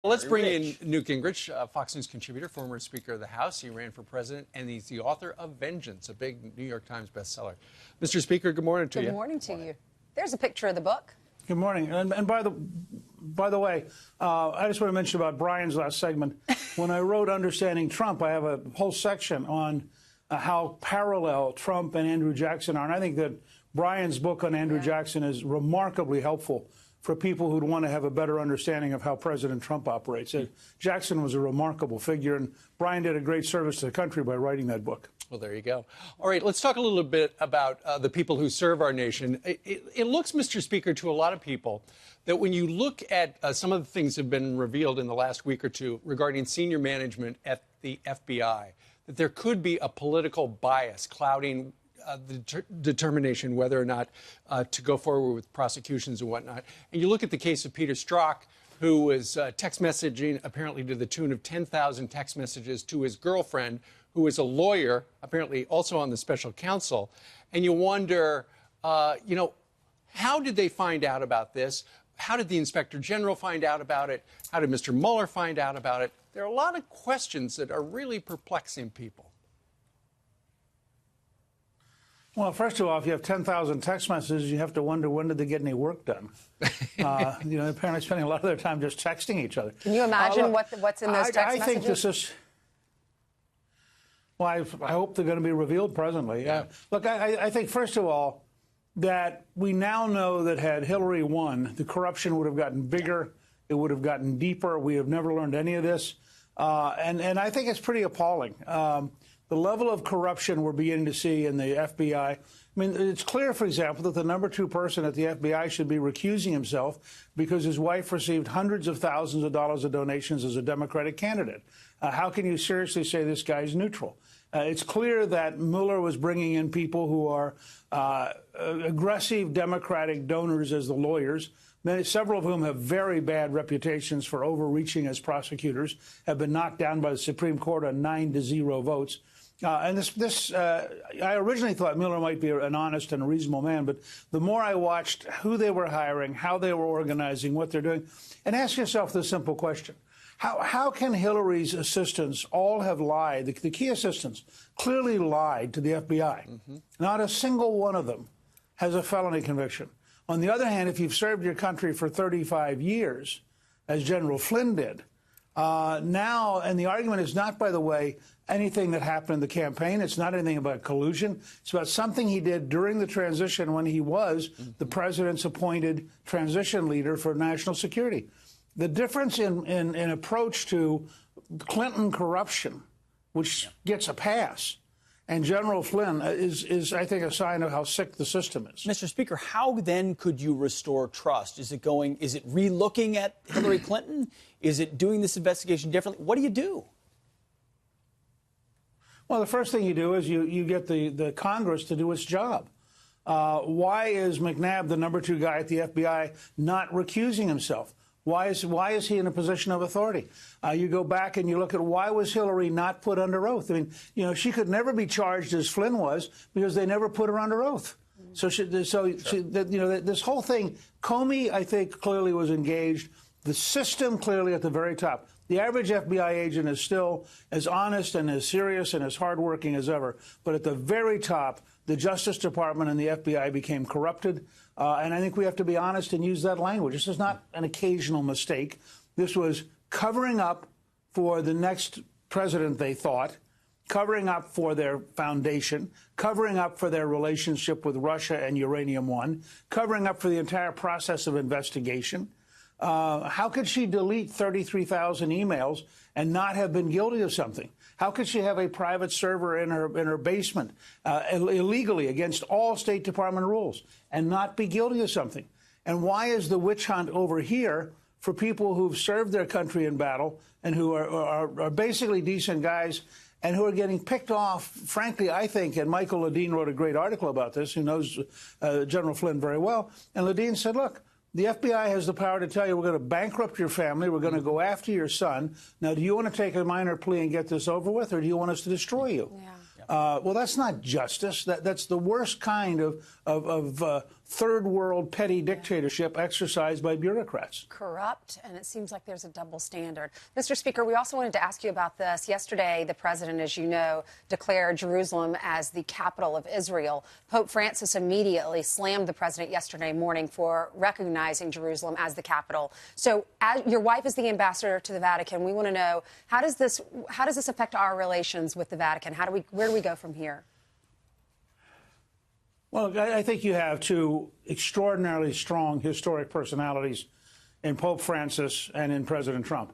Let's bring in Newt Gingrich, Fox News contributor, former Speaker of the House. He ran for president, and he's the author of Vengeance, a big New York Times bestseller. Mr. Speaker, good morning to you. Good morning to you. There's a picture of the book. Good morning. And by the way, I just want to mention about Brian's last segment. When I wrote Understanding Trump, I have a whole section on how parallel Trump and Andrew Jackson are. And I think that Brian's book on Andrew Jackson is remarkably helpful for people who'd want to have a better understanding of how President Trump operates. Jackson was a remarkable figure, and Brian did a great service to the country by writing that book. Well, there you go. All right, let's talk a little bit about the people who serve our nation. It looks, Mr. Speaker, to a lot of people that when you look at some of the things that have been revealed in the last week or two regarding senior management at the FBI, that there could be a political bias clouding the determination whether or not to go forward with prosecutions and whatnot. And you look at the case of Peter Strzok, who was text messaging apparently to the tune of 10,000 text messages to his girlfriend, who is a lawyer, apparently also on the special counsel. And you wonder, how did they find out about this? How did the Inspector General find out about it? How did Mr. Mueller find out about it? There are a lot of questions that are really perplexing people. Well, first of all, if you have 10,000 text messages, you have to wonder, when did they get any work done? Apparently spending a lot of their time just texting each other. Can you imagine what's in those text messages? I think this is... Well, I hope they're going to be revealed presently. Yeah. Look, I think, first of all, that we now know that had Hillary won, the corruption would have gotten bigger. It would have gotten deeper. We have never learned any of this. And I think it's pretty appalling. The level of corruption we're beginning to see in the FBI. I mean, it's clear, for example, that the #2 person at the FBI should be recusing himself because his wife received hundreds of thousands of dollars of donations as a Democratic candidate. How can you seriously say this guy's neutral? It's clear that Mueller was bringing in people who are aggressive Democratic donors as the lawyers, several of whom have very bad reputations for overreaching as prosecutors, have been knocked down by the Supreme Court on 9-0 votes. I originally thought Mueller might be an honest and a reasonable man, but the more I watched who they were hiring, how they were organizing, what they're doing, and ask yourself this simple question. How can Hillary's assistants all have lied? The key assistants clearly lied to the FBI. Mm-hmm. Not a single one of them has a felony conviction. On the other hand, if you've served your country for 35 years, as General Flynn did, now, and the argument is not, by the way, anything that happened in the campaign. It's not anything about collusion. It's about something he did during the transition when he was the president's appointed transition leader for national security. The difference in approach to Clinton corruption, which gets a pass, and General Flynn is, I think, a sign of how sick the system is. Mr. Speaker, how then could you restore trust? Is it re-looking at Hillary Clinton? Is it doing this investigation differently? What do you do? Well, the first thing you do is you get the Congress to do its job. Why is McNabb, the #2 guy at the FBI, not recusing himself? Why is he in a position of authority? You go back and you look at why was Hillary not put under oath? I mean, she could never be charged as Flynn was because they never put her under oath. So this whole thing, Comey, I think, clearly was engaged. The system clearly at the very top. The average FBI agent is still as honest and as serious and as hardworking as ever. But at the very top, the Justice Department and the FBI became corrupted. And I think we have to be honest and use that language. This is not an occasional mistake. This was covering up for the next president, they thought, covering up for their foundation, covering up for their relationship with Russia and Uranium One, covering up for the entire process of investigation. How could she delete 33,000 emails and not have been guilty of something? How could she have a private server in her basement illegally against all State Department rules and not be guilty of something? And why is the witch hunt over here for people who've served their country in battle and who are basically decent guys and who are getting picked off, frankly, I think, and Michael Ledeen wrote a great article about this, who knows General Flynn very well, and Ledeen said, look, the FBI has the power to tell you we're going to bankrupt your family, we're going to go after your son. Now, do you want to take a minor plea and get this over with, or do you want us to destroy you? Yeah. Well, that's not justice. That's the worst kind of third world petty dictatorship exercised by bureaucrats. Corrupt, and it seems like there's a double standard. Mr. Speaker, we also wanted to ask you about this. Yesterday, the president, as you know, declared Jerusalem as the capital of Israel. Pope Francis immediately slammed the president yesterday morning for recognizing Jerusalem as the capital. So, as your wife is the ambassador to the Vatican, we want to know, how does this affect our relations with the Vatican? Where do we go from here? Well, I think you have two extraordinarily strong historic personalities in Pope Francis and in President Trump.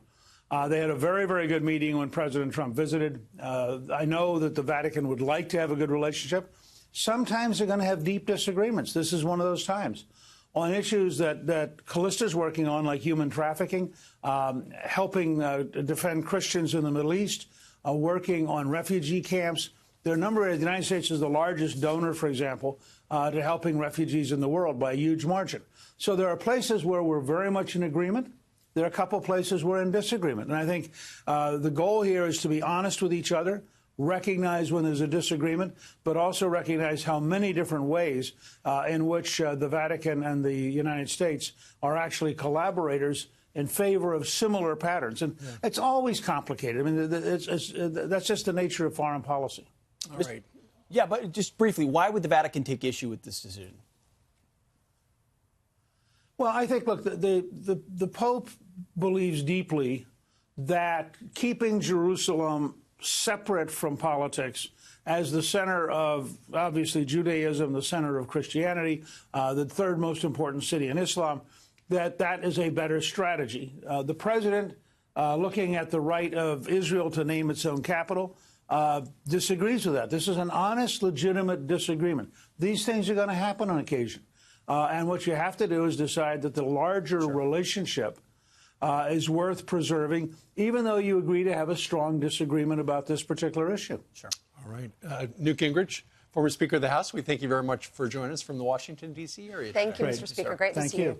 They had a very, very good meeting when President Trump visited. I know that the Vatican would like to have a good relationship. Sometimes they're going to have deep disagreements. This is one of those times. On issues that Callista's working on, like human trafficking, helping defend Christians in the Middle East, working on refugee camps. There are a number of, the United States is the largest donor, for example, to helping refugees in the world by a huge margin. So there are places where we're very much in agreement. There are a couple places we're in disagreement. And I think the goal here is to be honest with each other, recognize when there's a disagreement, but also recognize how many different ways in which the Vatican and the United States are actually collaborators in favor of similar patterns. And it's always complicated. I mean, that's just the nature of foreign policy. All right. Yeah, but just briefly, why would the Vatican take issue with this decision? Well, I think, look, the Pope believes deeply that keeping Jerusalem separate from politics as the center of, obviously, Judaism, the center of Christianity, the third most important city in Islam, that is a better strategy. The president, looking at the right of Israel to name its own capital, disagrees with that. This is an honest, legitimate disagreement. These things are going to happen on occasion. And what you have to do is decide that the larger relationship is worth preserving, even though you agree to have a strong disagreement about this particular issue. Sure. All right. Newt Gingrich, former Speaker of the House, we thank you very much for joining us from the Washington, D.C. area. Thank you, Mr. Speaker. Great to see you.